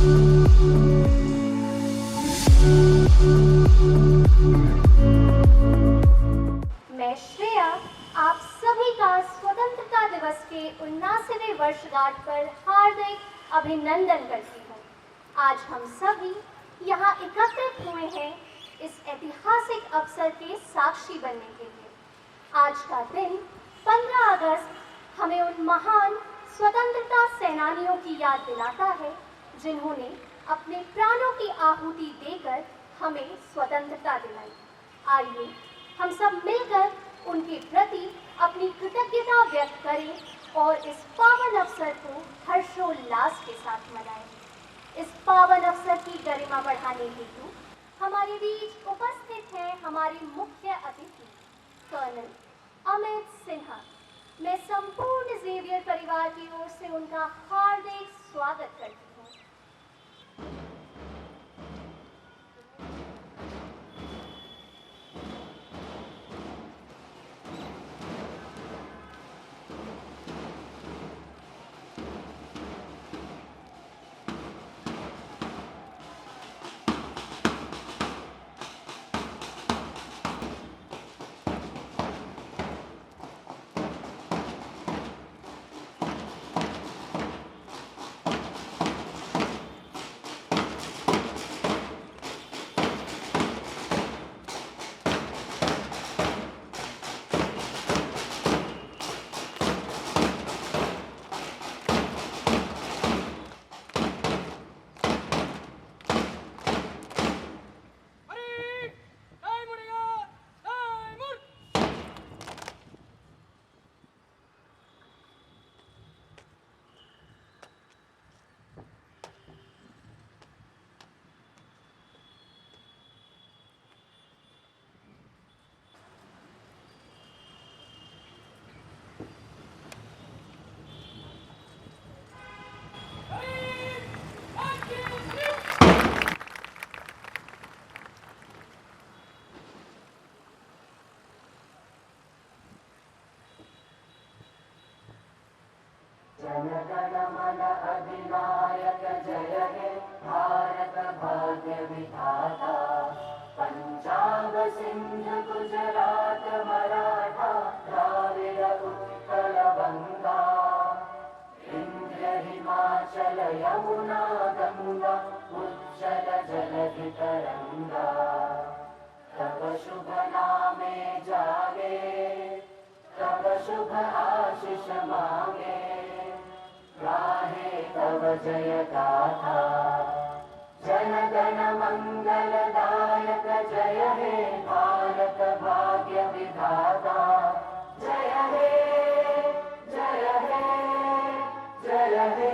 मैं श्रेया आप सभी का स्वतंत्रता दिवस के 79वें वर्षगांठ पर हार्दिक अभिनंदन करती हूँ। आज हम सभी यहाँ एकत्रित हुए हैं इस ऐतिहासिक अवसर के साक्षी बनने के लिए। आज का दिन 15 अगस्त हमें उन महान स्वतंत्रता सेनानियों की याद दिलाता है जिन्होंने अपने प्राणों की आहुति देकर हमें स्वतंत्रता दिलाई। आइए हम सब मिलकर उनके प्रति अपनी कृतज्ञता व्यक्त करें और इस पावन अवसर को हर्षोल्लास के साथ मनाएं। इस पावन अवसर की गरिमा बढ़ाने हेतु हमारे बीच उपस्थित हैं हमारे मुख्य अतिथि कर्नल अमित सिन्हा। मैं संपूर्ण जेवियर परिवार की ओर से उनका हार्दिक स्वागत करती हूँ। जनगण मन अधिनायक जय हे भारत भाग्य विधाता। पंजाब सिंध गुजरात मराठा द्राविड़ उत्कल बंगा। विंध्य हिमाचल यमुना गंगा उच्चल जलधि तरंगा। तब शुभ नामे जागे तब शुभ आशीष मांगे। गाहे तब जय गाथा जन गण मंगलदायक जय हे भारत भाग्य विधाता। जय हे जय हे जय हे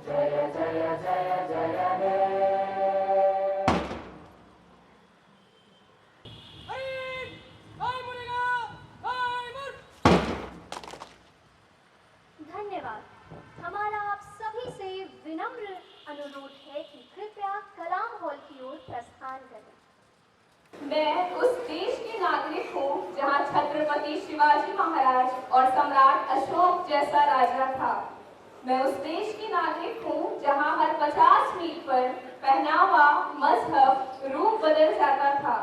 जय जय जय जय हे। धन्यवाद। हमारा आप सभी से विनम्र अनुरोध है कि कृपया कलाम हॉल की ओर प्रस्थान करें। मैं उस देश की नागरिक हूँ जहाँ छत्रपति शिवाजी महाराज और सम्राट अशोक जैसा राजा था। मैं उस देश की नागरिक हूँ जहाँ हर 50 मील पर पहनावा, मजहब, रूप बदल जाता था।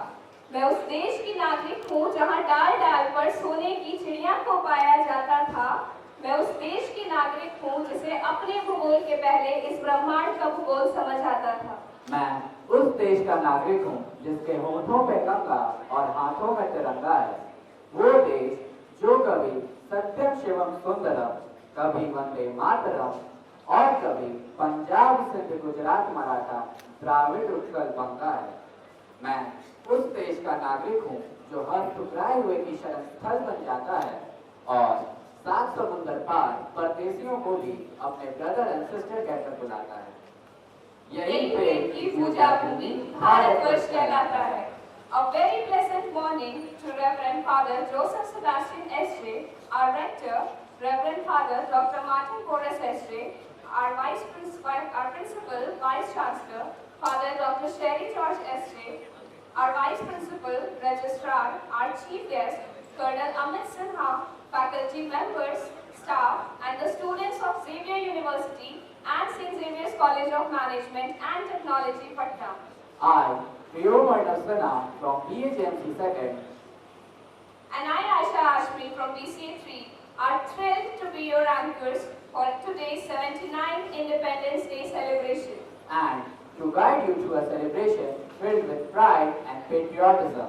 मैं उस देश की नागरिक हूँ जहाँ डाल डाल पर सोने की चिड़िया को पाया जाता था। मैं उस देश की नागरिक हूँ जिसे अपने भूगोल के पहले इस ब्रह्मांड का भूगोल समझ आता था। मैं उस देश का नागरिक हूँ जिसके होठों पे गंगा और हाथों में तिरंगा है। वो देश जो कभी सत्यम शिवम सुंदरम, कभी वंदे मातरम और कभी पंजाब सिंध गुजरात मराठा द्राविड़ उत्कल बंगा है। मैं उस देश का नागरिक हूँ जो हर ठुकराए हुए की शरण स्थल बन जाता है और 7 समुंदर पार परदेशियों को भी अपने ब्रदर एंड सिस्टर कहकर बुलाता है। यही प्रेम की पूजा भूमि भारतवर्ष कहलाता है। A very pleasant morning to Reverend Father Joseph Sebastian S.J., our rector, Reverend Father Dr. Martin Porras S.J., our principal, Vice Chancellor, Father Dr. Sherry George S.J., our Vice Principal, Registrar, our Chief Guest, Colonel Amit Sinha, faculty members, staff, and the students of Xavier University and St. Xavier's College of Management and Technology, Patna. I, Rio Marnasana from BHMC 2nd, And I, Asha Ashmi from BCA 3, are thrilled to be your anchors for today's 79th Independence Day celebration. and to guide you through a celebration filled with pride and patriotism.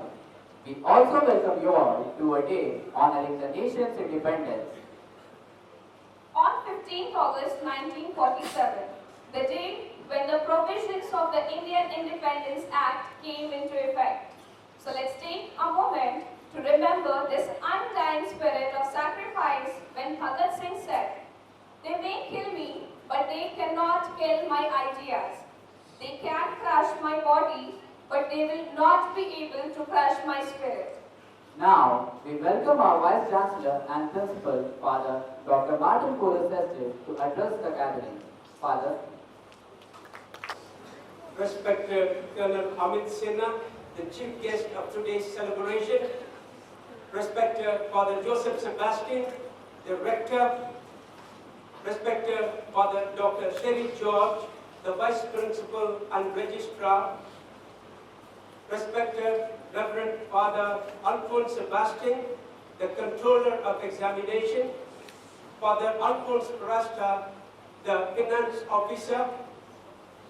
We also welcome you all to a day honoring the nation's independence. On 15th August 1947, the day when the provisions of the Indian Independence Act came into effect. So let's take a moment to remember this undying spirit of sacrifice when Bhagat Singh said, "They may kill me, but they cannot kill my ideas. They can crush my body, but they will not be able to crush my spirit." Now, we welcome our Vice Chancellor and Principal, Father Dr. Martin Kolasestive, to address the gathering. Father. Respected Colonel Amit Sinha, the chief guest of today's celebration, respected Father Joseph Sebastian, the rector, respected Father Dr. Sherry George, the vice principal and registrar, respected Reverend Father Alphonse Sebastian, the controller of examination, Father Alphonse Rasta, the finance officer,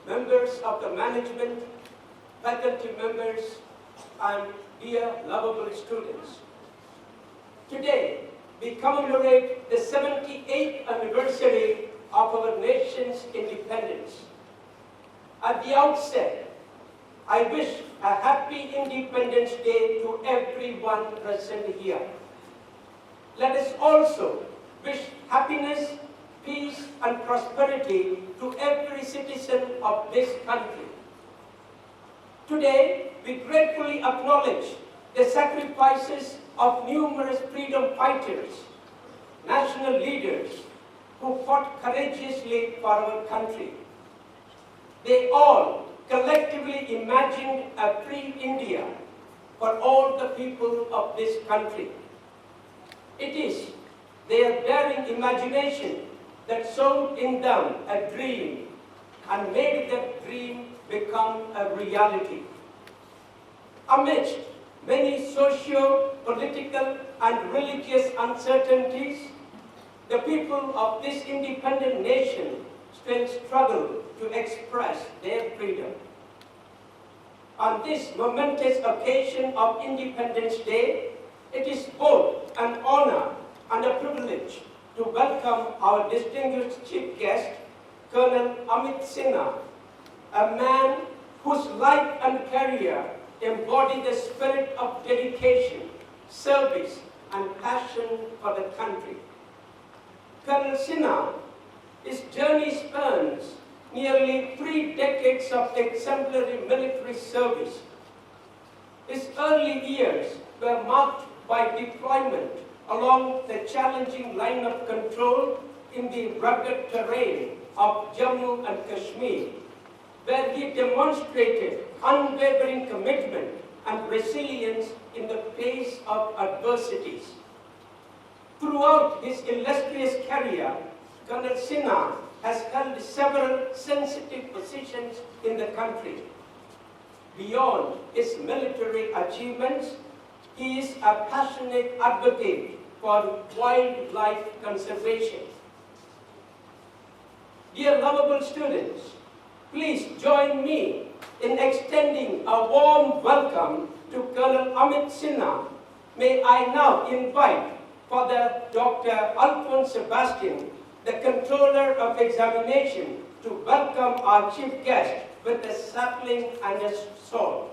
members of the management, faculty members, and dear lovable students. Today, we commemorate the 78th anniversary of our nation's independence. At the outset, I wish a happy Independence Day to everyone present here. Let us also wish happiness, peace, and prosperity to every citizen of this country. Today, we gratefully acknowledge the sacrifices of numerous freedom fighters, national leaders who fought courageously for our country. They all collectively imagined a free India for all the people of this country. It is their daring imagination that sowed in them a dream and made that dream become a reality. Amidst many socio-political and religious uncertainties, the people of this independent nation still struggle to express their freedom. On this momentous occasion of Independence Day, it is both an honor and a privilege to welcome our distinguished chief guest, Colonel Amit Sinha, a man whose life and career embody the spirit of dedication, service, and passion for the country. Colonel Sinha, his journey spans nearly 3 decades of exemplary military service. His early years were marked by deployment along the challenging line of control in the rugged terrain of Jammu and Kashmir, where he demonstrated unwavering commitment and resilience in the face of adversities. Throughout his illustrious career, Colonel Sinha has held several sensitive positions in the country. Beyond his military achievements, he is a passionate advocate for wildlife conservation. Dear lovable students, please join me in extending a warm welcome to Colonel Amit Sinha. May I now invite Father Dr. Alphonse Sebastian, the controller of examination, to welcome our chief guest with a sapling and a sword.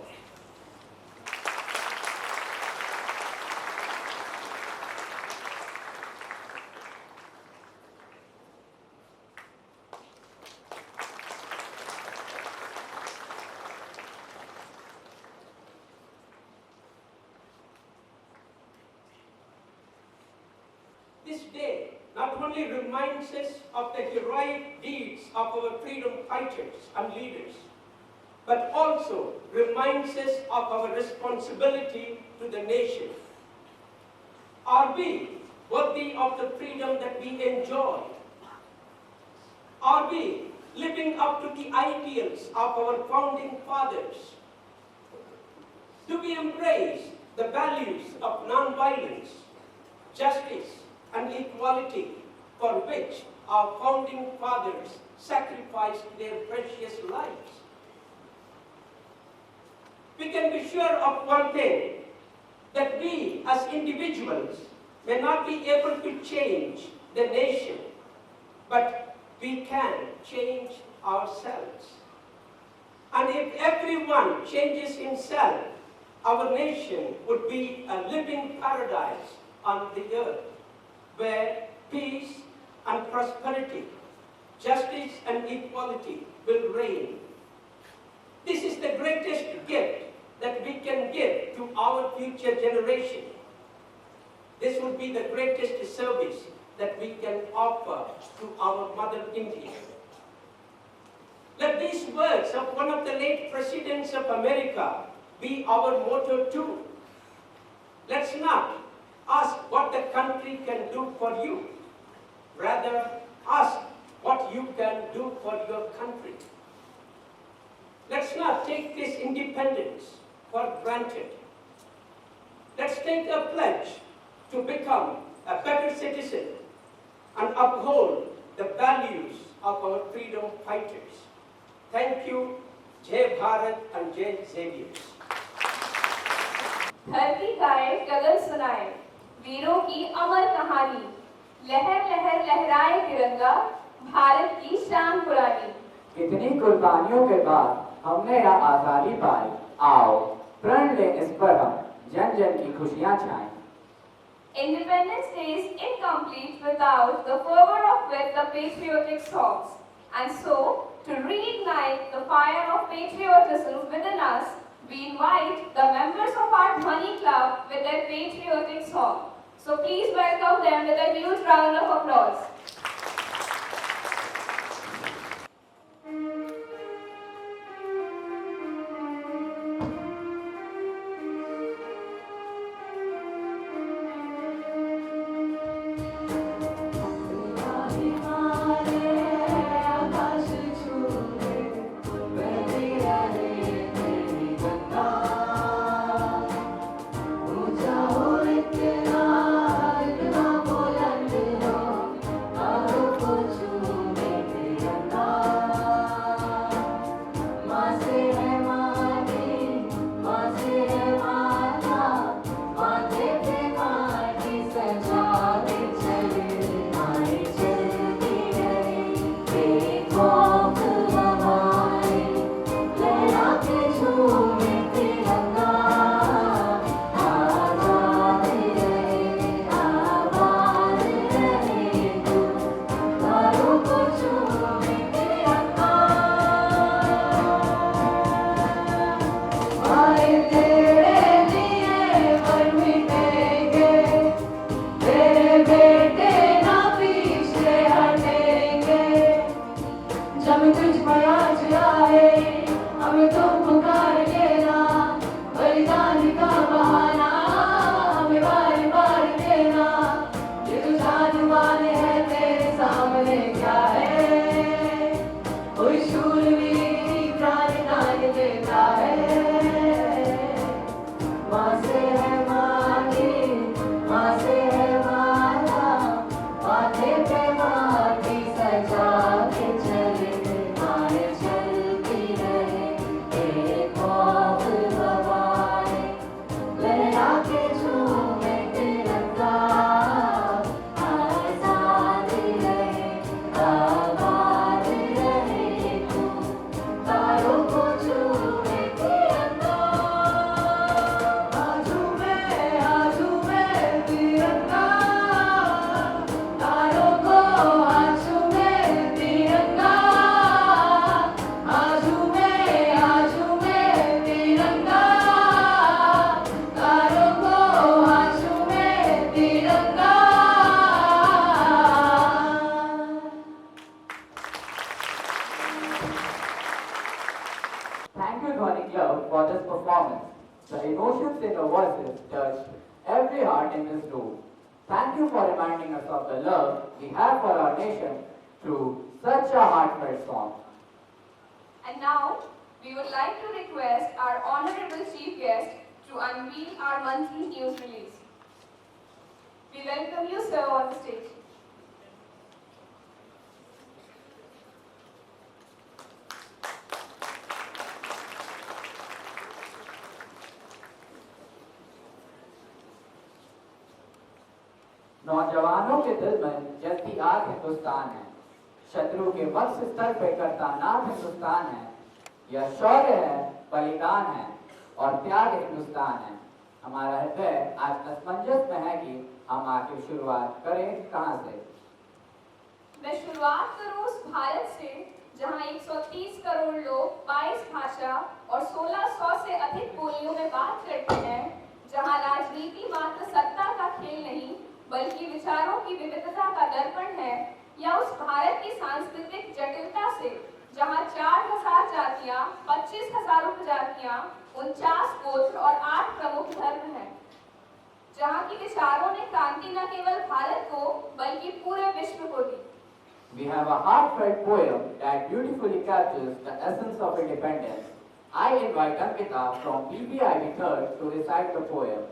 This day not only reminds us of the heroic deeds of our freedom fighters and leaders, but also reminds us of our responsibility to the nation. Are we worthy of the freedom that we enjoy? Are we living up to the ideals of our founding fathers? Do we embrace the values of non-violence, justice, and equality for which our founding fathers sacrificed their precious lives? We can be sure of one thing, that we as individuals may not be able to change the nation, but we can change ourselves. And if everyone changes himself, our nation would be a living paradise on the earth, where peace and prosperity, justice and equality will reign. This is the greatest gift that we can give to our future generation. This would be the greatest service that we can offer to our Mother India. Let these words of one of the late presidents of America be our motto too. Let's not ask what the country can do for you. Rather, ask what you can do for your country. Let's not take this independence for granted. Let's take a pledge to become a better citizen and uphold the values of our freedom fighters. Thank you. Jai Bharat and Jai Xavier. धरती गाए गगन सुनाए वीरों की अमर कहानी, लहर लहर लहराए तिरंगा, भारत की शान पुरानी। कितनी कुर्बानियों के बाद हमने यह आजादी पाई, आओ प्रण लें इस पर हम जन जन की खुशियां छाएं। Independence Day is incomplete without the fervor of with the patriotic songs. And so, to reignite the fire of patriotism within us, we invite the members of our Dhwani Club with their patriotic song. So please welcome them with a huge round of applause. Thank you, Dhwani Club, for this performance. The emotions in the voices touched every heart in this room. Thank you for reminding us of the love we have for our nation through such a heartfelt song. And now, we would like to request our Honorable Chief Guest to unveil our monthly news release. We welcome you, sir, on the stage. नौजवानों के दिल में जलती आग हिंदुस्तान है, शत्रु के वक्ष स्थल पे करता नाथ हिंदुस्तान है। यह शौर्य है, बलिदान है और त्याग हिंदुस्तान है। हमारा हृदय आज असमंजस में है कि हम आखिर शुरुआत करें कहां से। मैं शुरुआत करूं उस भारत से जहां 130 करोड़ लोग 22 भाषा और 1600 से अधिक बोलियों में बात करते हैं, जहां राजनीति मात्र सत्ता का खेल नहीं बल्कि विचारों की विविधता का दर्पण है, या उस भारत की सांस्कृतिक जटिलता से जहां 4000 जातियां, 25,000 उपजातियां, 49 गोत्र और 8 प्रमुख धर्म हैं, जहां की विचारों ने क्रांति न केवल भारत को बल्कि पूरे विश्व को दी। We have a heartfelt poem that beautifully captures the essence of independence. I invite Ankita from PBIB 3rd to recite the poem.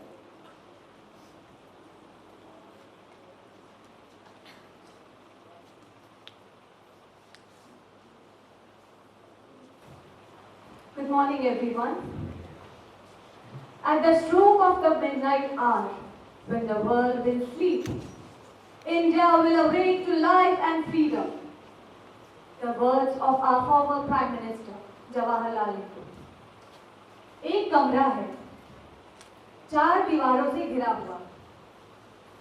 Good morning, everyone. At the stroke of the midnight hour, when the world will sleep, India will awake to life and freedom. The words of our former Prime Minister, Jawaharlal Nehru. एक कमरा है, 4 दीवारों से घिरा हुआ,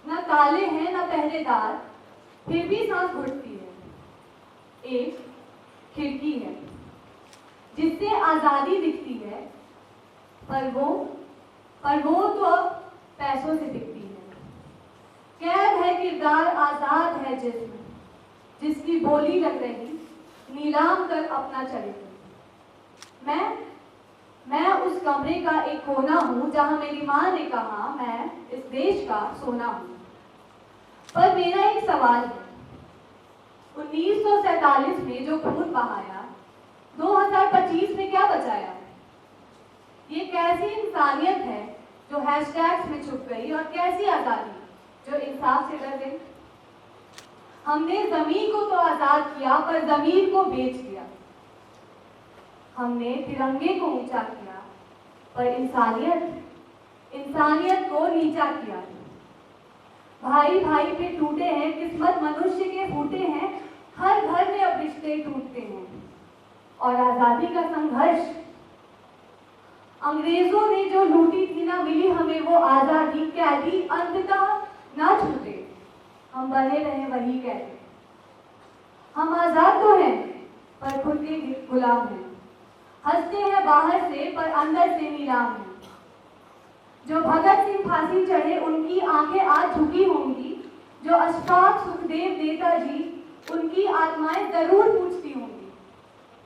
न ताले हैं न पहरेदार, फिर भी सांस घुटती है। एक खिड़की है जिससे आजादी दिखती है, पर वो तो पैसों से दिखती है। कैद है किरदार, आजाद है जिस्म, जिसकी बोली लग रही, नीलाम कर अपना चरित्र। मैं उस कमरे का एक कोना हूं जहां मेरी मां ने कहा मैं इस देश का सोना हूं। पर मेरा एक सवाल है, 1947 में जो खून बहाया, 2025 में क्या बचाया? ये कैसी इंसानियत है जो हैशटैग्स में छुप गई, और कैसी आजादी जो इंसाफ से डर गई? हमने जमीन को तो आजाद किया, पर जमीर को बेच दिया। हमने तिरंगे को ऊंचा किया, पर इंसानियत को नीचा किया। भाई भाई पे टूटे हैं, किस्मत मनुष्य के फूटे हैं, हर घर में अब रिश्ते टूटते हैं। और आजादी का संघर्ष, अंग्रेजों ने जो लूटी थी ना मिली हमें वो आजादी, कैदी अंततः ना छूटे, हम बने रहे वही कैदी। हम आजाद तो हैं पर खुद के गुलाम हैं, हंसते हैं बाहर से पर अंदर से नीलाम हैं। जो भगत सिंह फांसी चढ़े उनकी आंखें आज झुकी होंगी, जो अशफाक, सुखदेव, नेताजी, उनकी आत्माएं जरूर पूछती होंगी,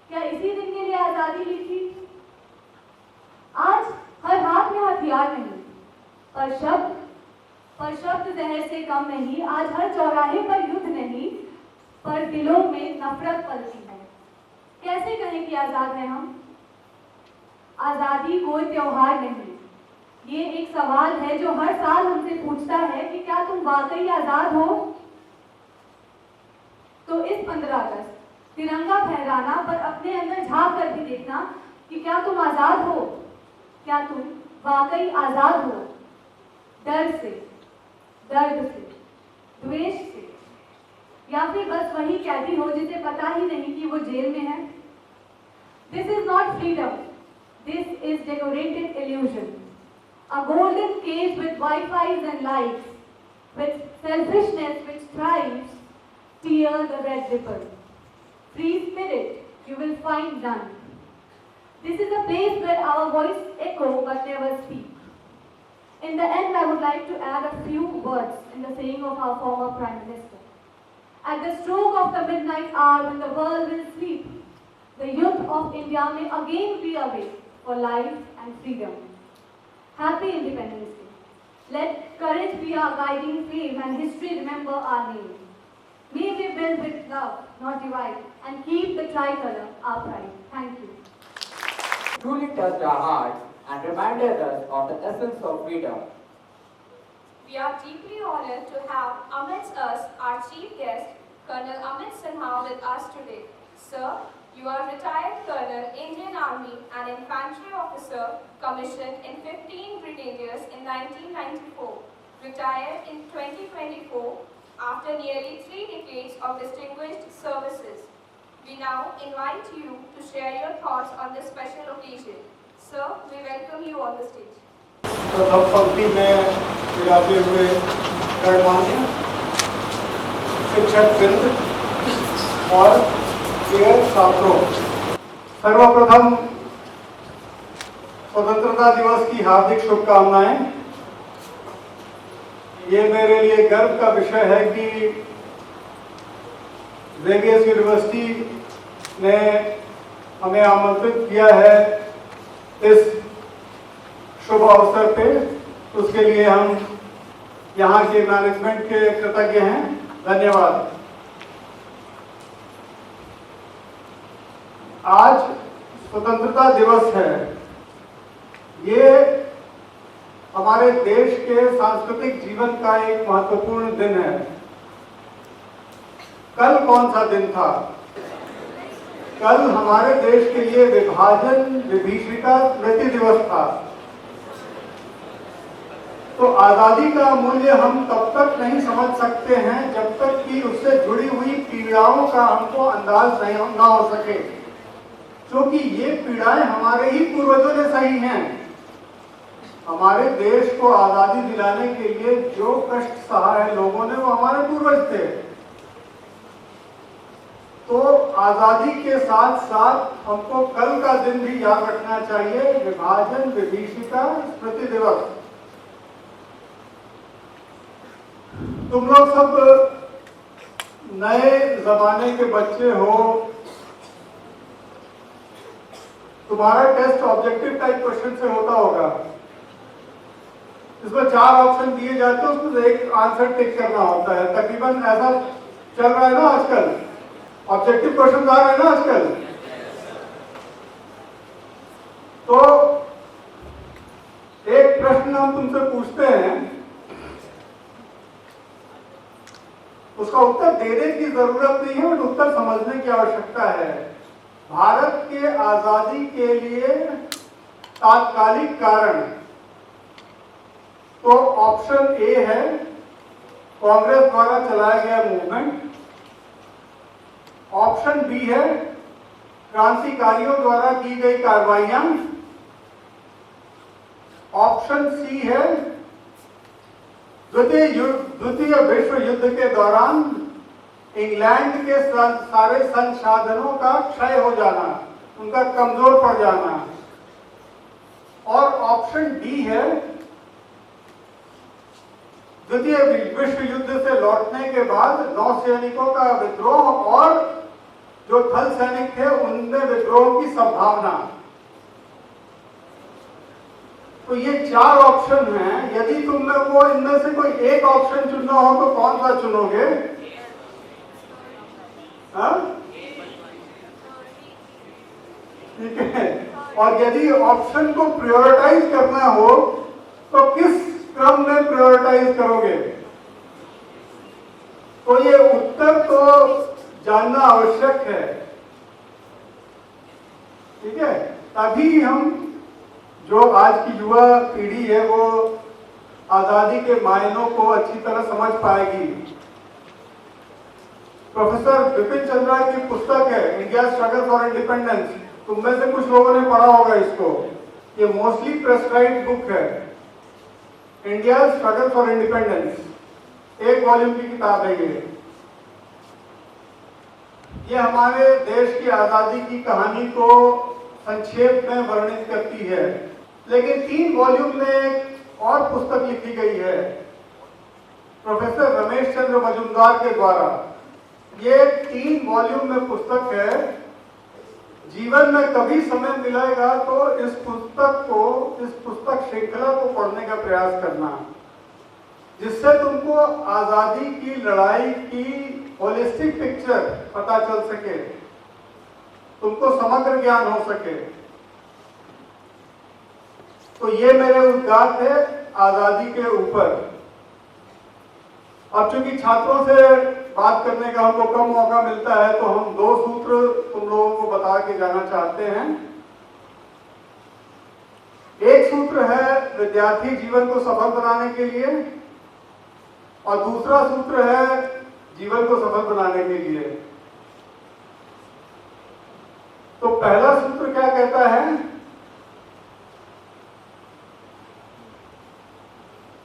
क्या इसी दिन के लिए आजादी ली थी? आज हर हाथ में हथियार नहीं, पर शब्द जहर से कम नहीं। आज हर चौराहे पर युद्ध नहीं, पर दिलों में नफरत पलती है। कैसे कहें कि आजाद हैं हम? आजादी कोई त्योहार नहीं, ये एक सवाल है जो हर साल हमसे पूछता है कि क्या तुम वाकई आजाद हो? तो इस 15 अगस्त तिरंगा फहराना, पर अपने अंदर झांक कर भी देखना कि क्या तुम आजाद हो? क्या तुम वाकई आजाद हो? डर से, दर्द से, द्वेष से, या फिर बस वही कैदी हो जिसे पता ही नहीं कि वो जेल में है? This is not freedom. This is decorated illusion. A golden cage with Wi-Fi's and lights, with selfishness which thrives, tear the red ripple. Free spirit, you will find none. This is a place where our voice echo but never speak. In the end, I would like to add a few words in the saying of our former Prime Minister. At the stroke of the midnight hour when the world will sleep, the youth of India may again be awake for life and freedom. Happy Independence Day. Let courage be our guiding flame and history remember our name. May we build with love, not divide, and keep the tricolor our pride. Thank you. Truly touched our hearts and reminded us of the essence of freedom. We are deeply honored to have amidst us our chief guest, Colonel Amit Sinha, with us today. Sir, you are retired Colonel, Indian Army, and infantry officer commissioned in 15 brigadiers in 1994. Retired in 2024 after nearly 3 decades of distinguished services. We now invite you to share your thoughts on this special occasion. Sir, we welcome you on the stage. प्रथम पंक्ति में विराजे हुए गणमान्य शिक्षक वृंद और प्रिय छात्रों, सर्वप्रथम स्वतंत्रता दिवस की हार्दिक शुभकामनाएं। ये मेरे लिए गर्व का विषय है कि वेगस यूनिवर्सिटी ने हमें आमंत्रित किया है इस शुभ अवसर पे। उसके लिए हम यहाँ के मैनेजमेंट के कृतज्ञ हैं। धन्यवाद। आज स्वतंत्रता दिवस है। ये हमारे देश के सांस्कृतिक जीवन का एक महत्वपूर्ण दिन है। कल कौन सा दिन था? कल हमारे देश के लिए विभाजन विभीषिका स्मृति दिवस था। तो आजादी का मूल्य हम तब तक नहीं समझ सकते हैं जब तक कि उससे जुड़ी हुई पीड़ाओं का हमको अंदाज नहीं ना हो सके, क्योंकि ये पीड़ाएं हमारे ही पूर्वजों ने सही हैं। हमारे देश को आजादी दिलाने के लिए जो कष्ट सहा है लोगों ने, वो हमारे पूर्वज थे। तो आजादी के साथ साथ हमको कल का दिन भी याद रखना चाहिए, विभाजन विभीषिका स्मृति दिवस। तुम लोग सब नए जमाने के बच्चे हो। तुम्हारा टेस्ट ऑब्जेक्टिव टाइप क्वेश्चन से होता होगा। इसमें 4 ऑप्शन दिए जाते हैं, उसमें एक आंसर टिक करना होता है। तकरीबन ऐसा चल रहा है ना आजकल, ऑब्जेक्टिव क्वेश्चन आ रहे हैं ना आजकल। तो एक प्रश्न हम तुमसे पूछते हैं, उसका उत्तर देने की जरूरत नहीं है, बट उत्तर समझने की आवश्यकता है। भारत के आजादी के लिए तात्कालिक कारण, तो ऑप्शन ए है कांग्रेस द्वारा चलाया गया मूवमेंट। ऑप्शन बी है क्रांतिकारियों द्वारा की गई कार्रवाइयां। ऑप्शन सी है द्वितीय विश्व युद्ध के दौरान इंग्लैंड के सारे संसाधनों का क्षय हो जाना, उनका कमजोर पड़ जाना। और ऑप्शन डी है द्वितीय विश्व युद्ध से लौटने के बाद नौसैनिकों का विद्रोह और जो थल सैनिक थे उनमें विद्रोह की संभावना। तो ये 4 ऑप्शन हैं। यदि तुम लोग को इनमें से कोई एक ऑप्शन चुनना हो तो कौन सा चुनोगे? ठीक है। और यदि ऑप्शन को प्रायोरिटाइज करना हो तो किस क्रम में प्रायोरिटाइज करोगे? तो ये उत्तर तो जानना आवश्यक है। ठीक है, तभी हम जो आज की युवा पीढ़ी है वो आजादी के मायनों को अच्छी तरह समझ पाएगी। प्रोफेसर बिपिन चंद्रा की पुस्तक है इंडिया स्ट्रगल फॉर इंडिपेंडेंस। तुम में से कुछ लोगों ने पढ़ा होगा इसको। ये मोस्टली प्रेस्क्राइब्ड बुक है, India struggle for independence. 1 volume की किताब है ये हमारे देश की आजादी की कहानी को संक्षेप में वर्णित करती है। लेकिन 3 वॉल्यूम में और पुस्तक लिखी गई है प्रोफेसर रमेश चंद्र मजुमदार के द्वारा। ये 3 वॉल्यूम में पुस्तक है। जीवन में कभी समय मिलेगा तो इस पुस्तक श्रृंखला को पढ़ने का प्रयास करना, जिससे तुमको आजादी की लड़ाई की होलिस्टिक पिक्चर पता चल सके, तुमको समग्र ज्ञान हो सके। तो ये मेरे उद्गार थे आजादी के ऊपर। अब चूंकि छात्रों से बात करने का हमको कम मौका मिलता है, तो हम 2 सूत्र तुम लोगों को बता के जाना चाहते हैं। एक सूत्र है विद्यार्थी जीवन को सफल बनाने के लिए, और दूसरा सूत्र है जीवन को सफल बनाने के लिए। तो पहला सूत्र क्या कहता है?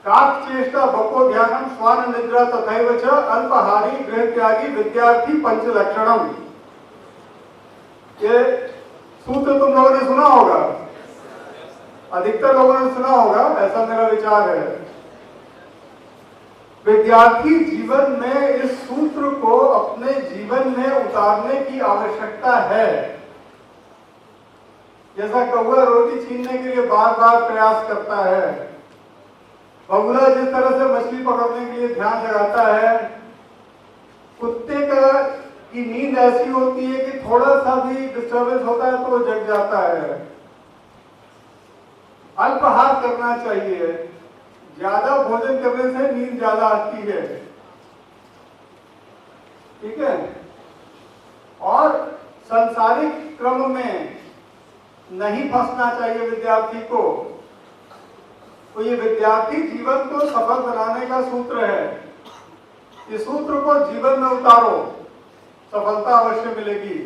काक चेष्टा बको ध्यानम श्वान निद्रा तथैव च अल्पहारी गृह त्यागी विद्यार्थी पंच लक्षणम। ये सूत्र तुम लोगों ने सुना होगा, अधिकतर लोगों ने सुना होगा, ऐसा मेरा विचार है। विद्यार्थी जीवन में इस सूत्र को अपने जीवन में उतारने की आवश्यकता है। जैसा कौवा रोटी छीनने के लिए बार बार प्रयास करता है, बगुला जिस तरह से मछली पकड़ने के लिए ध्यान लगाता है, कुत्ते की नींद ऐसी होती है कि थोड़ा सा भी डिस्टर्बेंस होता है तो वो जग जाता है। अल्पाहार करना चाहिए, ज्यादा भोजन करने से नींद ज्यादा आती है, ठीक है। और सांसारिक क्रम में नहीं फंसना चाहिए विद्यार्थी को। तो ये विद्यार्थी जीवन को सफल बनाने का सूत्र है। इस सूत्र को जीवन में उतारो, सफलता अवश्य मिलेगी।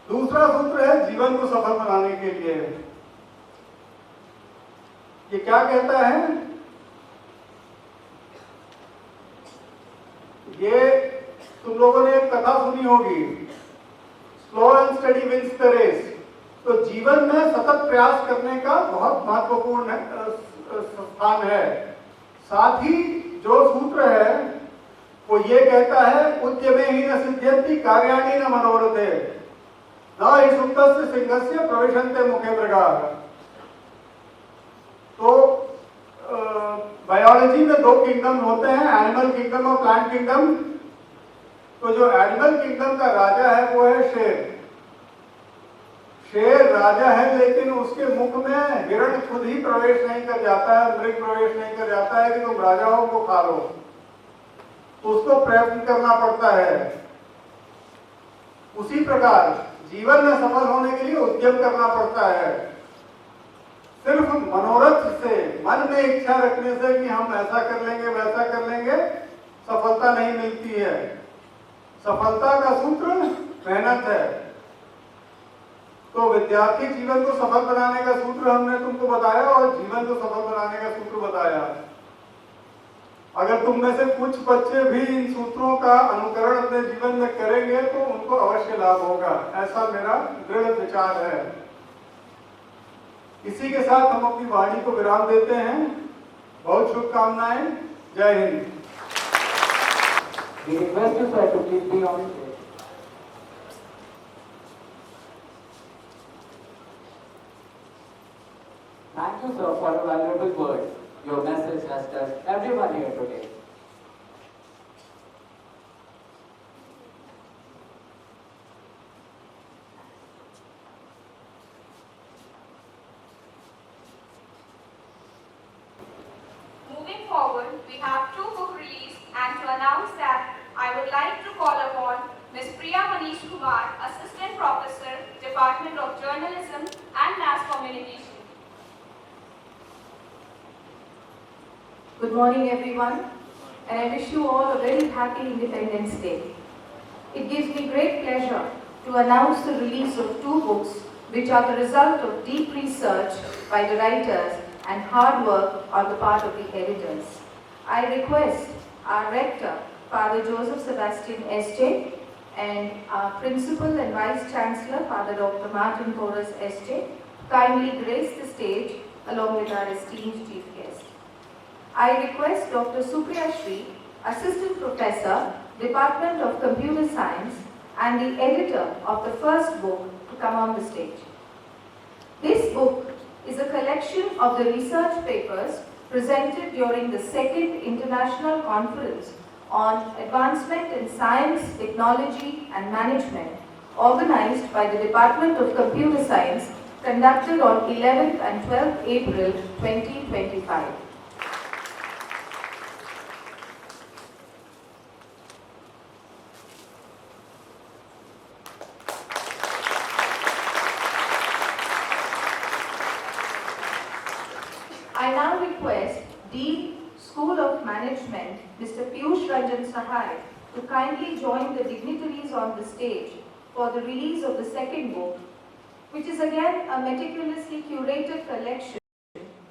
दूसरा सूत्र है जीवन को सफल बनाने के लिए। ये क्या कहता है? ये तुम लोगों ने एक कथा सुनी होगी, slow and steady wins the race. तो जीवन में सतत प्रयास करने का बहुत महत्वपूर्ण स्थान है। साथ ही जो सूत्र है वो ये कहता है, उद्यमे ही न सिद्ध्यन्ति कार्याणि न मनोरथे, न हि सुप्तस्य सिंहस्य प्रविशन्ते मुखे मृगाः। तो बायोलॉजी में 2 किंगडम होते हैं, एनिमल किंगडम और प्लांट किंगडम। तो जो एनिमल किंगडम का राजा है वो है शेर। शेर राजा है, लेकिन उसके मुख में हिरण खुद ही प्रवेश नहीं कर जाता है, मृग प्रवेश नहीं कर जाता है कि तुम राजाओं को खा लो। उसको प्रयत्न करना पड़ता है। उसी प्रकार जीवन में सफल होने के लिए उद्यम करना पड़ता है। सिर्फ मनोरथ से, मन में इच्छा रखने से कि हम ऐसा कर लेंगे वैसा कर लेंगे, सफलता नहीं मिलती है। सफलता का सूत्र मेहनत है। तो विद्यार्थी जीवन को सफल बनाने का सूत्र हमने तुमको बताया और जीवन को सफल बनाने का सूत्र बताया। अगर तुम में से कुछ बच्चे भी इन सूत्रों का अनुकरण अपने जीवन में करेंगे तो उनको अवश्य लाभ होगा, ऐसा मेरा दृढ़ विचार है। इसी के साथ हम अपनी वाणी को विराम देते हैं। बहुत शुभकामनाएं। जय Hind. We request you, sir, to please be on stage. Thank you, sir, for a valuable word. Your message has touched everyone here today. Moving forward, we have 2 book release, and to announce that, I would like to call upon Ms. Priya Manish Kumar, Assistant Professor, Department of Journalism and Mass Communication. Good morning, everyone, and I wish you all a very happy Independence Day. It gives me great pleasure to announce the release of 2 books which are the result of deep research by the writers and hard work on the part of the editors. I request our Rector, Father Joseph Sebastian S.J., and our Principal and Vice Chancellor, Father Dr. Martin Porras S.J., kindly grace the stage along with our esteemed Chief Guest. I request Dr. Supriya Shri, Assistant Professor, Department of Computer Science, and the editor of the first book to come on the stage. This book is a collection of the research papers presented during the 2nd International Conference on advancement in science, technology and management, organized by the Department of Computer Science, conducted on 11th and 12th April 2025. I now request Dean, School of Management, Mr. Piyush Ranjan Sahai, to kindly join the dignitaries on the stage for the release of the second book, which is again a meticulously curated collection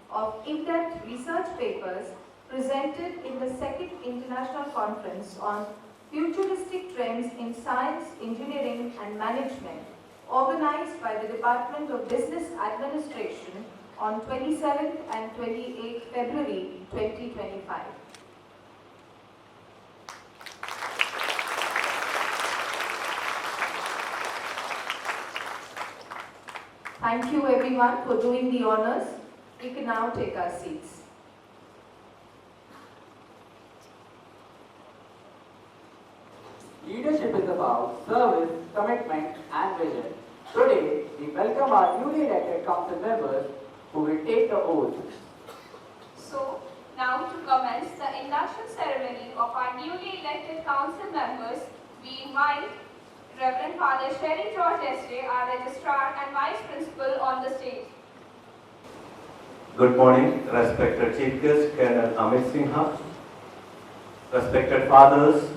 of in-depth research papers presented in the second International Conference on Futuristic Trends in Science, Engineering and Management, organized by the Department of Business Administration on 27th and 28th February 2025. Thank you everyone for doing the honors. We can now take our seats. Leadership is about service, commitment, and vision. Today, we welcome our newly elected council members who will take the oath. So, now to commence the induction ceremony of our newly elected council members, we invite Reverend Father Sherry George S.J., our Registrar and Vice Principal, on the stage. Good morning, respected Chief Guest Colonel Amit Sinha, respected fathers,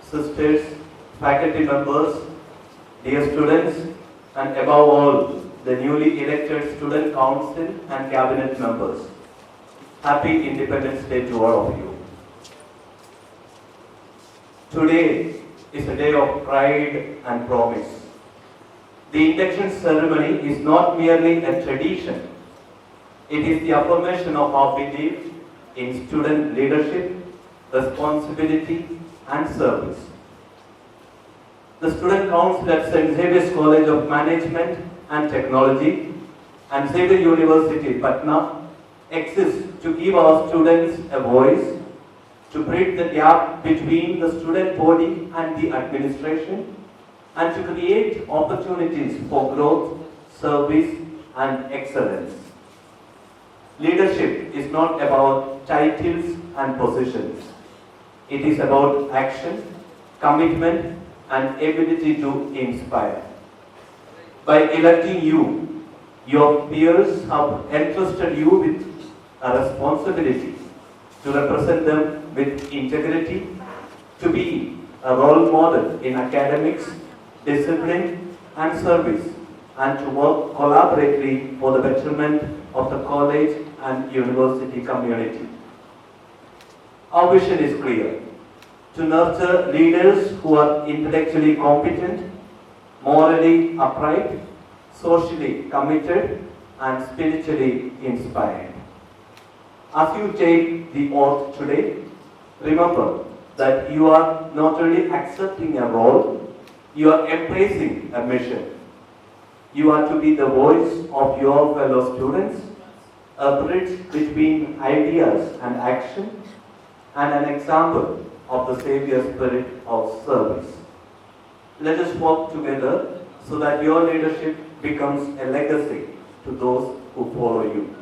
sisters, faculty members, dear students, and above all, the newly elected Student Council and Cabinet members. Happy Independence Day to all of you. Today is a day of pride and promise. The induction ceremony is not merely a tradition. It is the affirmation of our belief in student leadership, responsibility, and service. The Student Council at St. Xavier's College of Management and Technology and Xavier University, Patna, exists to give our students a voice, to bridge the gap between the student body and the administration, and to create opportunities for growth, service, and excellence. Leadership is not about titles and positions. It is about action, commitment, and ability to inspire. By electing you, your peers have entrusted you with a responsibility to represent them with integrity, to be a role model in academics, discipline, and service, and to work collaboratively for the betterment of the college and university community. Our vision is clear: to nurture leaders who are intellectually competent, morally upright, socially committed, and spiritually inspired. As you take the oath today, remember that you are not only accepting a role, you are embracing a mission. You are to be the voice of your fellow students, a bridge between ideas and action, and an example of the Savior's spirit of service. Let us work together so that your leadership becomes a legacy to those who follow you.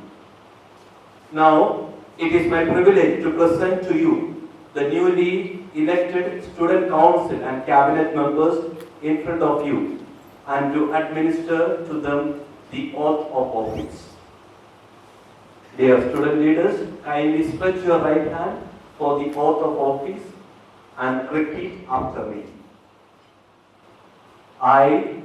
Now, it is my privilege to present to you the newly elected Student Council and Cabinet members in front of you and to administer to them the oath of office. Dear student leaders, kindly stretch your right hand for the oath of office and repeat after me. I,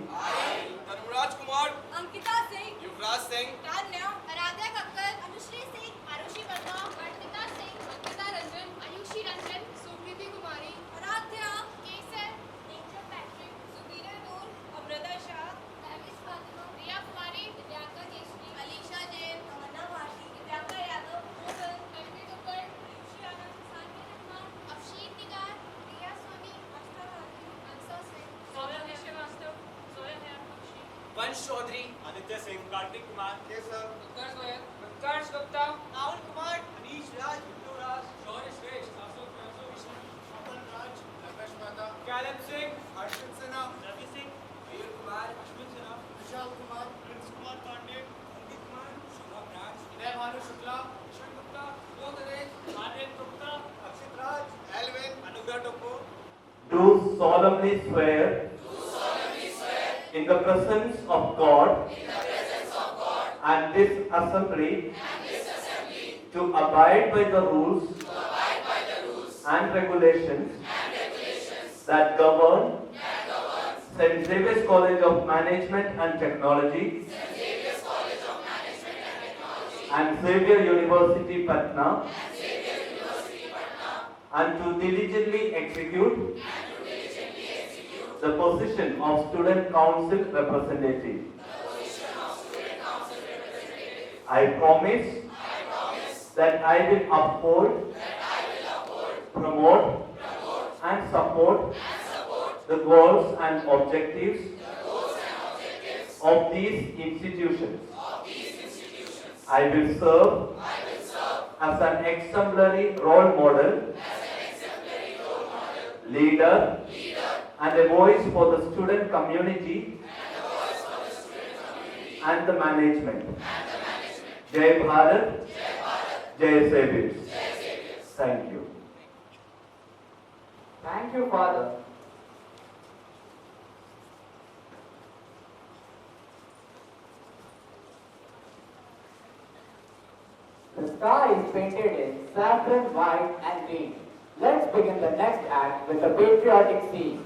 Dhanuraj Kumar, Ankita Singh, Yuvraj Singh, Tanya, Aradhya Kakkar, Anushree Singh, Arushi Verma, Vartika Singh, Ankita Ranjan, Ayushi Ranjan, Sukriti Kumari, Aradhya, Kesar, Angel Patrick, Subira Noor, Amrita Shah, Davish Fatima, Riya Kumari, Divyanka Keshri, Alisha Jain, Tamanna Bhashi, Divyanka Yadav, Mohan, Harpreet Kaur, Ayushi Anand, Sania Rahman, Afshin Nigar, Riya Swami, Ashta Bharti, Ansa Singh, Soumya Srivastava, Zoya Hayat-Bakshi, Vansh Chaudhary, Aditya Singh, Kartik Kumar, Kesar, Utkarsh Goyal, Utkarsh Gupta, Rahul Kumar, Anish Raj, Vittu Raj, Shaurya Shresth, Ashok Vishnu, Caleb Singh, Harshit Sinha, Ravi Singh, Mayur Kumar, Ashwin Sinha, Vishal Kumar, Prince Kumar Pandey, Ankit Kumar, Shubham Raj, Vinay Bhanu Shukla, Ishan Gupta, Subodh Naresh, Aryan Gupta, Akshit Raj, Alvin, Anugrah Topo. Do solemnly swear in the presence of God and this assembly to abide by the rules and regulations that govern St. Xavier's College of Management and Technology and Xavier University, Patna, and to diligently execute the position of Student Council Representative. I promise that I will uphold, promote, and support the goals and objectives of these institutions. I will serve as an exemplary role model, leader, and a voice for the student community and the management. Jai Bharat, Jai Xavier. Thank you. Thank you, Father. The sky is painted in saffron, white, and green. Let's begin the next act with a patriotic scene.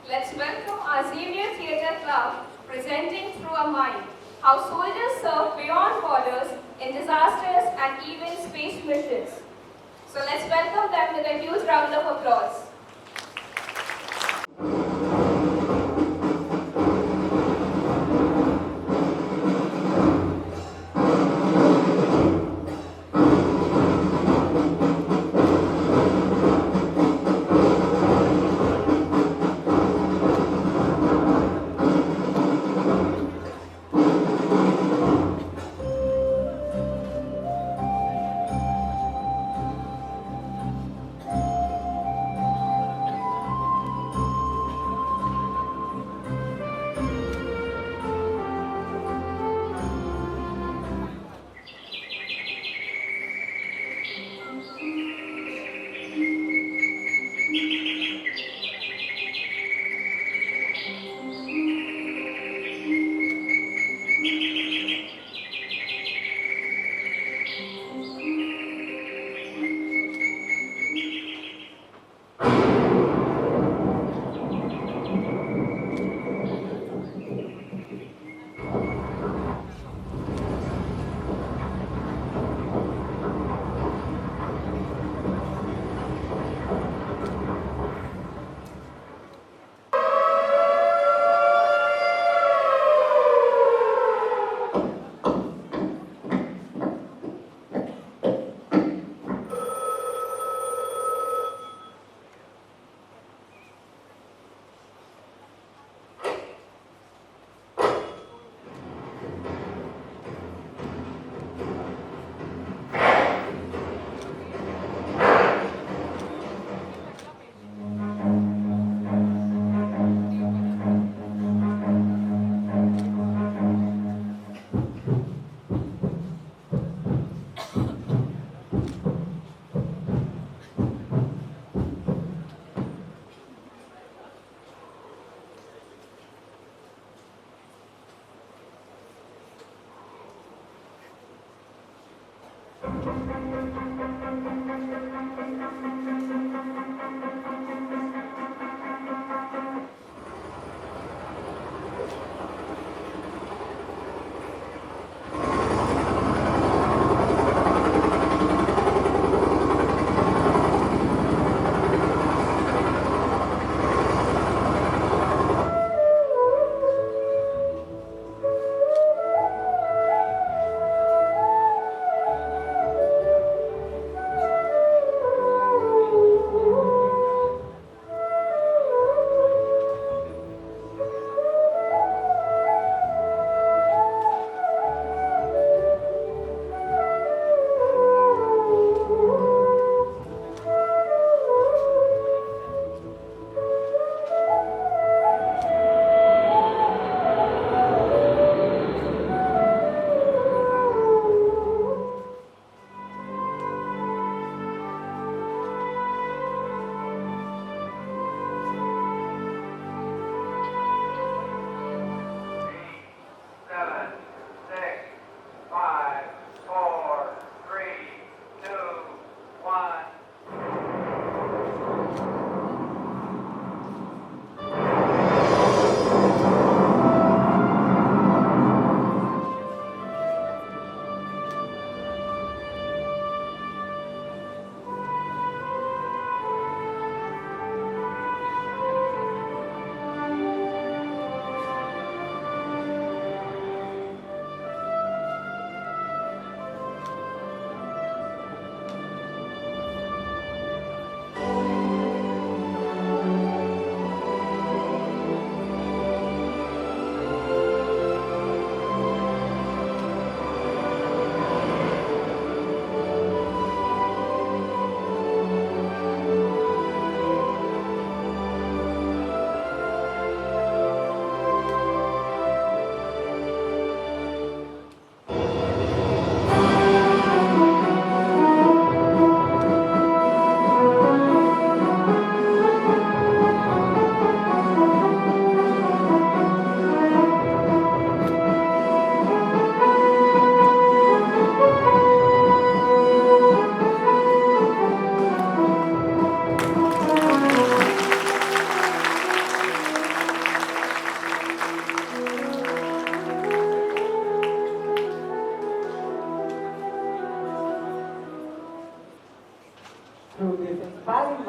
Let's welcome our Xavier Theatre Club, presenting Through a Mind, how soldiers serve beyond borders in disasters and even space missions. So let's welcome them with a huge round of applause.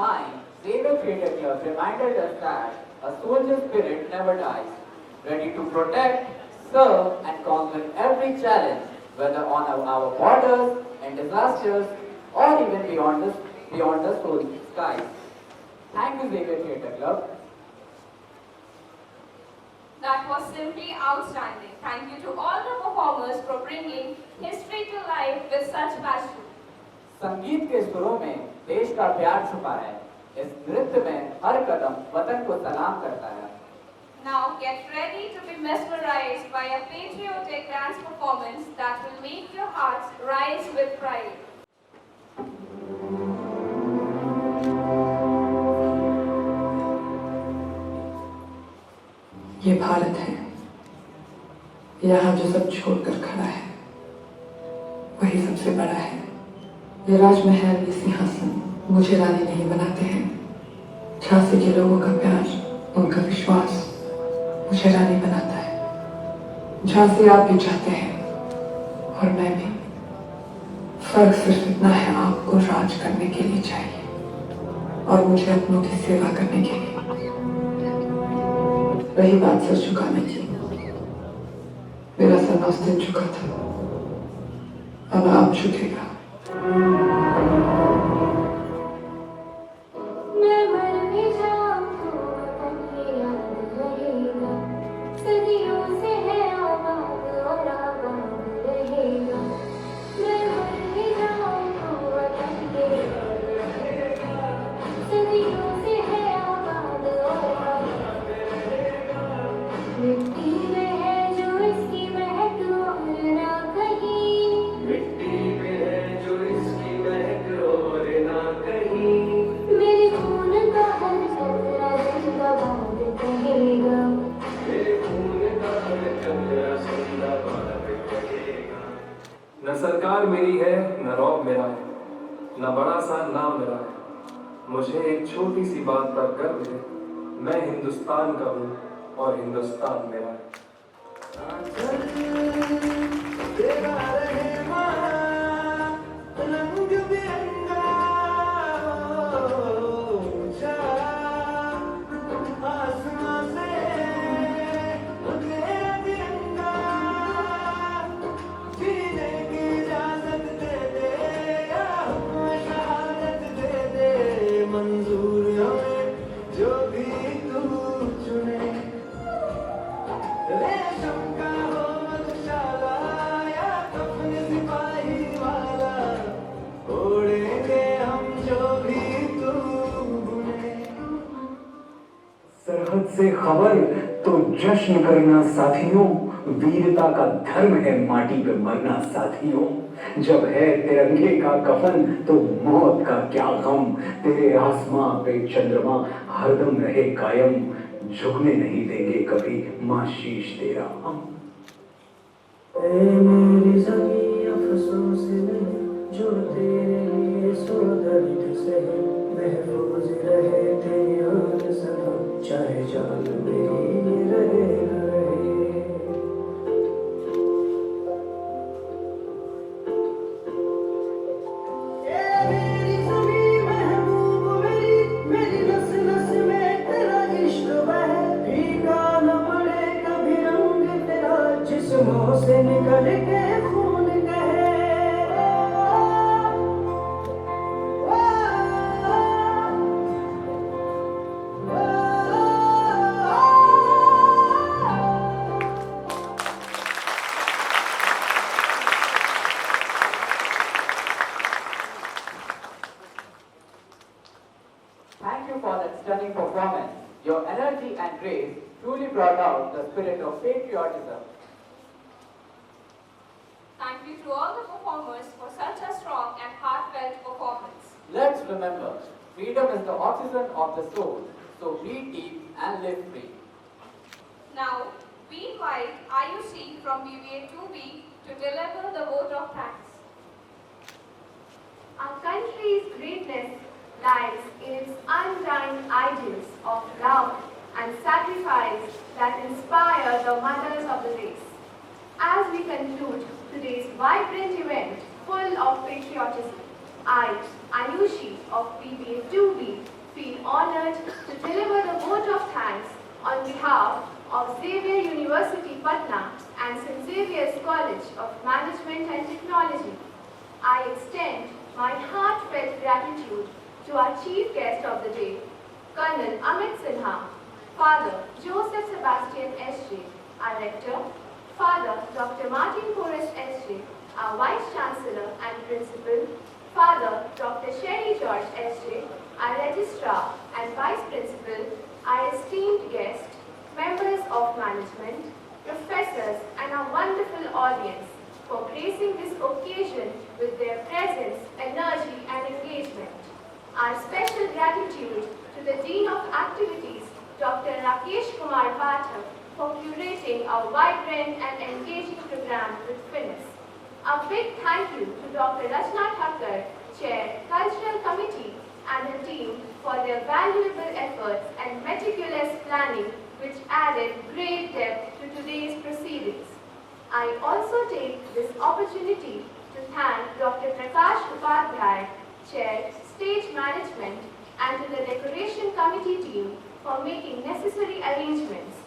mind, Xavier Theatre Club reminded us that a soldier spirit never dies, ready to protect, serve, and conquer every challenge, whether on our borders, in disasters, or even beyond the skies. Thank you, Xavier Theatre Club. That was simply outstanding. Thank you to all the performers for bringing history to life with such passion. संगीत के सुरों में देश का प्यार छुपा है। इस नृत्य में हर कदम वतन को सलाम करता है। Now get ready to be mesmerized by a patriotic dance performance that will make your hearts rise with pride. ये भारत है, यहाँ जो सब छोड़कर खड़ा है वही सबसे बड़ा है। ये राजमहल, ये सिंहासन मुझे रानी नहीं बनाते हैं। झांसी के लोगों का प्यार, उनका विश्वास मुझे रानी बनाता है। झांसी आप भी चाहते हैं और मैं भी। फर्क सिर्फ इतना है, आपको राज करने के लिए चाहिए और मुझे अपनों की सेवा करने के लिए। वही बात सर झुकाने की। मेरा सर उस दिन झुका था, अब आप झुकेगा। मैं मर भी जाऊं तो वतन ये याद रहेगा, सदियों से है आबाद और आबाद रहेगा। मैं मर भी जाऊं तो वतन ये याद रहेगा, सदियों से है आबाद और आबाद रहेगा। मिट्टी में है जो इसकी महक और ना कहीं, मिट्टी में है जो इसकी महक और ना कहीं। मेरे खून का हर कतरा जिंदाबाद कहेगा। मेरे खून का हर कतरा जिंदाबाद कहेगा। न सरकार मेरी है, न रौब मेरा है, न बड़ा सा नाम मेरा है। मुझे एक छोटी सी बात पर गर्व है, मैं हिंदुस्तान का हूँ और हिंदुस्तान मेरा है। तेरा रहे माँ, रंग बिरंगा, ऊंचा आसमां से तेरा तिरंगा, जीने की इजाजत दे दे या हमें शहादत दे दे। मंजूर हमें जो भी तू चुने, रेशम का हो मधुशाला या कफन सिपाही वाला, ओढ़ेंगे हम जो भी तू बुने। सरहद से खबर तो जश्न करना साथियों, वीरता का धर्म है माटी पे मरना साथियों। जब है तिरंगे का कफन तो मौत का क्या गम, तेरे आसमां पे चंद्रमा हरदम रहे कायम, झुकने नहीं देंगे कभी माँ शीश तेरा हम। मेरी ज़मीं अफ़सोस नहीं जो तेरे लिए सो दर्द से महफूज रहे तेरी आन सदा, चाहे जान मेरी रहे न रहे। मेरी ज़मीं महबूब मेरी, मेरी नस नस में तेरा इश्क बहे, भीगा न पड़े कभी रंग तेरा, जिस्मों से निकल के खून कहे। Thank you for that stunning performance. Your energy and grace truly brought out the spirit of patriotism. Thank you to all the performers for such a strong and heartfelt performance. Let's remember, freedom is the oxygen of the soul, so breathe deep and live free. Now, we invite Ayushi from BBA 2B to deliver the vote of thanks. Our country's greatness lies in its undying ideals of love and sacrifice that inspire the mothers of the race. As we conclude today's vibrant event full of patriotism, I, Ayushi of PBA 2B, on behalf of Xavier University Patna and St. Xavier's College of Management and Technology, I extend my heartfelt gratitude to our chief guest of the day, Colonel Amit Sinha, Father Joseph Sebastian S.J., our Rector, Father Dr. Martin Porras S.J., our Vice Chancellor and Principal, Father Dr. Sherry George S.J., our Registrar and Vice Principal, our esteemed guests, members of management, professors, and our wonderful audience for gracing this occasion with their presence, energy, and engagement. Our special gratitude to the Dean of Activities, Dr. Rakesh Kumar Pathak, for curating our vibrant and engaging program with finesse. A big thank you to Dr. Rachna Thakkar, Chair, Cultural Committee, and her team for their valuable efforts and meticulous planning, which added great depth to today's proceedings. I also take this opportunity to thank Dr. Prakash Upadhyay, Chair, Stage Management, and to the Decoration Committee team for making necessary arrangements.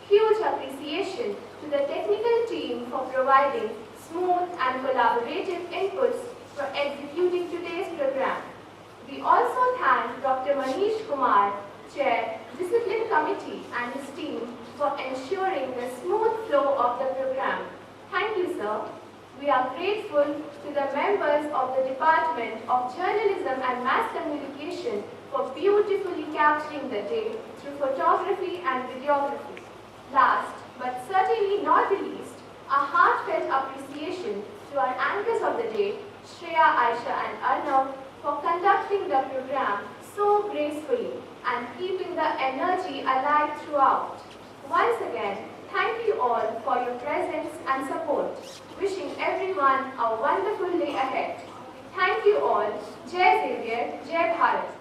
Huge appreciation to the technical team for providing smooth and collaborative inputs for executing today's program. We also thank Dr. Manish Kumar, Chair, Discipline Committee, and his team for ensuring the smooth flow of the program. Thank you, sir. We are grateful to the members of the Department of Journalism and Mass Communication for beautifully capturing the day through photography and videography. Last, but certainly not the least, a heartfelt appreciation to our anchors of the day, Shreya, Aisha, and Arnav, for conducting the program so gracefully and keeping the energy alive throughout. Once again, thank you all for your presence and support. Wishing everyone a wonderful day ahead. Thank you all. Jai Xavier, Jai Bharat.